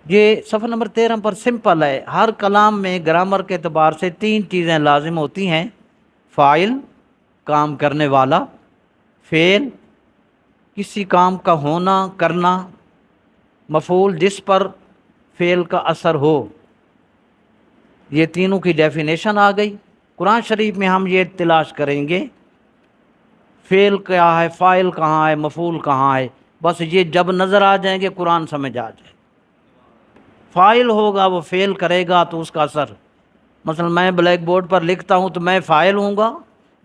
یہ صفحہ نمبر 13 پر سمپل ہے. ہر کلام میں گرامر کے اعتبار سے 3 چیزیں لازم ہوتی ہیں: فاعل کام کرنے والا، فعل کسی کام کا ہونا کرنا، مفعول جس پر فعل کا اثر ہو. یہ تینوں کی ڈیفینیشن آ گئی. قرآن شریف میں ہم یہ تلاش کریں گے فعل کیا ہے، فاعل کہاں ہے، مفعول کہاں ہے. بس یہ جب نظر آ جائیں گے قرآن سمجھ آ جائے. فاعل ہوگا وہ فعل کرے گا تو اس کا اثر، مثلا میں بلیک بورڈ پر لکھتا ہوں تو میں فاعل ہوں گا،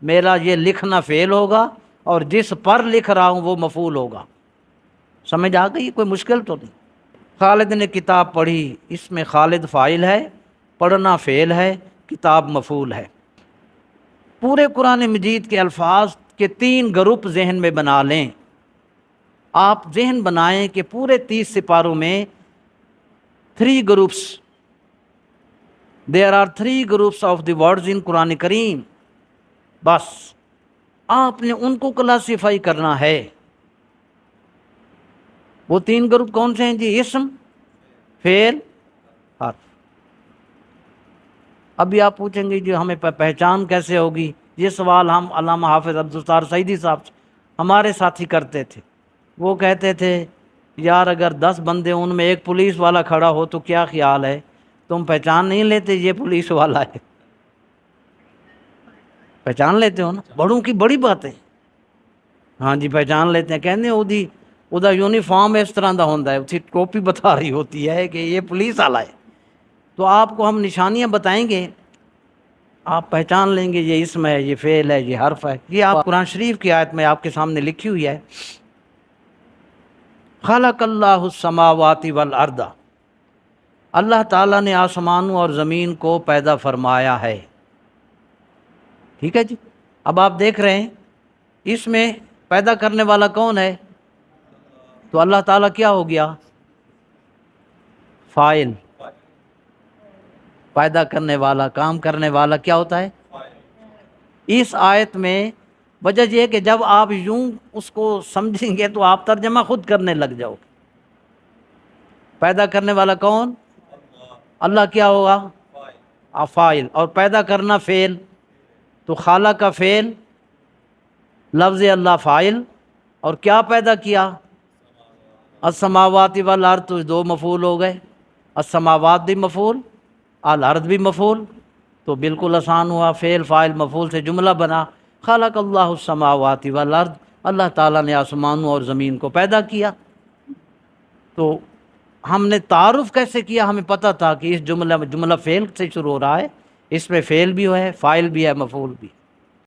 میرا یہ لکھنا فعل ہوگا، اور جس پر لکھ رہا ہوں وہ مفعول ہوگا. سمجھ آ گئی؟ کوئی مشکل تو نہیں. خالد نے کتاب پڑھی، اس میں خالد فاعل ہے، پڑھنا فعل ہے، کتاب مفعول ہے. پورے قرآن مجید کے الفاظ کے 3 گروپ ذہن میں بنا لیں. آپ ذہن بنائیں کہ پورے 30 سپاروں میں 3 groups. There are 3 groups of the words in قرآن کریم. بس آپ نے ان کو کلاسیفائی کرنا ہے. وہ 3 گروپ کون سے ہیں جی؟ اسم، فعل، حرف. ابھی آپ پوچھیں گے جی ہمیں پہچان کیسے ہوگی؟ یہ سوال ہم علامہ حافظ عبدالستار سعیدی صاحب ہمارے ساتھی کرتے تھے. وہ کہتے تھے یار اگر 10 بندے ان میں ایک پولیس والا کھڑا ہو تو کیا خیال ہے؟ تم پہچان نہیں لیتے یہ پولیس والا ہے؟ پہچان لیتے ہو نا، بڑوں کی بڑی باتیں. ہاں جی پہچان لیتے ہیں. کہنے ادا یونیفارم اس طرح دا ہوتا ہے، اس کی ٹوپی بتا رہی ہوتی ہے کہ یہ پولیس والا ہے. تو آپ کو ہم نشانیاں بتائیں گے، آپ پہچان لیں گے یہ اسم ہے، یہ فعل ہے، یہ حرف ہے. یہ آپ قرآن شریف کی آیت میں آپ کے سامنے لکھی ہوئی ہے. خلق اللہ السماوات والارض، اللہ تعالیٰ نے آسمانوں اور زمین کو پیدا فرمایا ہے. ٹھیک ہے جی. اب آپ دیکھ رہے ہیں اس میں پیدا کرنے والا کون ہے؟ تو اللہ تعالیٰ کیا ہو گیا؟ فاعل. پیدا کرنے والا، کام کرنے والا کیا ہوتا ہے؟ اس آیت میں وجہ یہ ہے کہ جب آپ یوں اس کو سمجھیں گے تو آپ ترجمہ خود کرنے لگ جاؤ. پیدا کرنے والا کون؟ اللہ. کیا ہوگا؟ فاعل. اور پیدا کرنا فعل. تو خالق کا فعل، لفظ اللہ فاعل، اور کیا پیدا کیا؟ السماوات والارض. تو 2 مفعول ہو گئے، السماوات بھی مفعول، الارض بھی مفعول. تو بالکل آسان ہوا، فعل فاعل مفعول سے جملہ بنا. خلق اللہ السماوات والارض، اللہ تعالیٰ نے آسمانوں اور زمین کو پیدا کیا. تو ہم نے تعارف کیسے کیا؟ ہمیں پتہ تھا کہ اس جملہ فعل سے شروع ہو رہا ہے، اس میں فعل بھی ہے، فاعل بھی ہے، مفعول بھی.